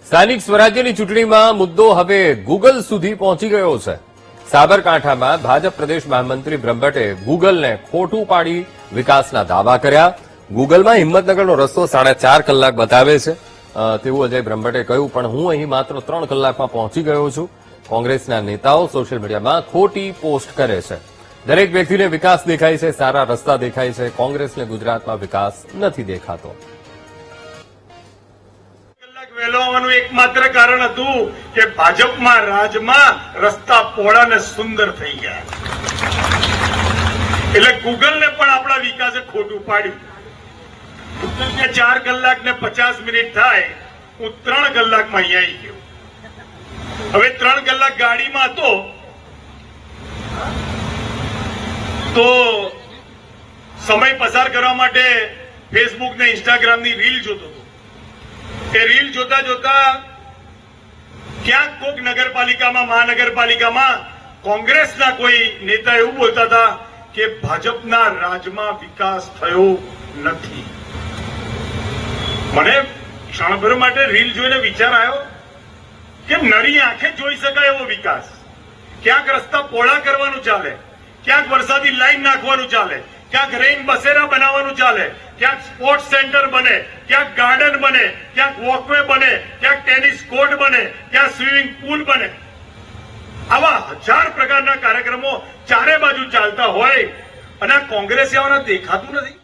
સ્થાનિક સ્વરાજ્યની ચૂંટણીમાં મુદ્દો હવે ગૂગલ સુધી પહોંચી ગયો છે. સાબરકાંઠામાં ભાજપ પ્રદેશ મહામંત્રી બ્રહ્મભટ્ટે ગૂગલને ખોટું પાડી વિકાસના દાવા કર્યા. ગૂગલમાં હિંમતનગરનો રસ્તો 4.5 કલાક બતાવે છે તેવું અજય બ્રહ્મભટ્ટે કહ્યું, પણ હું અહીં માત્ર 3 કલાકમાં પહોંચી ગયો છું. કોંગ્રેસના નેતાઓ સોશિયલ મીડિયામાં ખોટી પોસ્ટ કરે છે. દરેક વ્યક્તિને વિકાસ દેખાય છે, સારા રસ્તા દેખાય છે. કોંગ્રેસને ગુજરાતમાં વિકાસ નથી દેખાતો. વહેલો આવવાનું એકમાત્ર કારણ હતું કે ભાજપમાં રાજમાં રસ્તા પહોળા ને સુંદર થઈ ગયા, એટલે ગૂગલને પણ આપણા વિકાસે ખોટું પાડ્યું. ગૂગલને 4 કલાક ને 50 મિનિટ થાય, હું 3 કલાકમાં અહીંયા આવી ગયો. હવે 3 કલાક ગાડીમાં હતો તો સમય પસાર કરવા માટે ફેસબુક ને ઇન્સ્ટાગ્રામની રીલ જોતો હતો. એ રીલ જોતા જોતા ક્યાંક કોઈક નગરપાલિકામાં, મહાનગરપાલિકામાં કોંગ્રેસના કોઈ નેતા એવું બોલતા હતા કે ભાજપના રાજમાં વિકાસ થયો નથી. મને ક્ષણભર માટે રીલ જોઈને વિચાર આવ્યો કે નરી આંખે જોઈ શકાય એવો વિકાસ. ક્યાંક રસ્તા પહોળા કરવાનું ચાલે, ક્યાંક વરસાદી લાઈન નાખવાનું ચાલે, ક્યાંક રેઇન બસેરા બનાવવાનું ચાલે, ક્યાંક સ્પોર્ટ્સ સેન્ટર બને, ક્યાંક ગાર્ડન બને, ક્યાંક વોકવે બને, ક્યાંક ટેનિસ કોર્ટ બને, ક્યાંક સ્વિમિંગ પુલ બને. આવા 1000 પ્રકારના કાર્યક્રમો ચારે બાજુ ચાલતા હોય અને કોંગ્રેસીઓને દેખાતું નથી.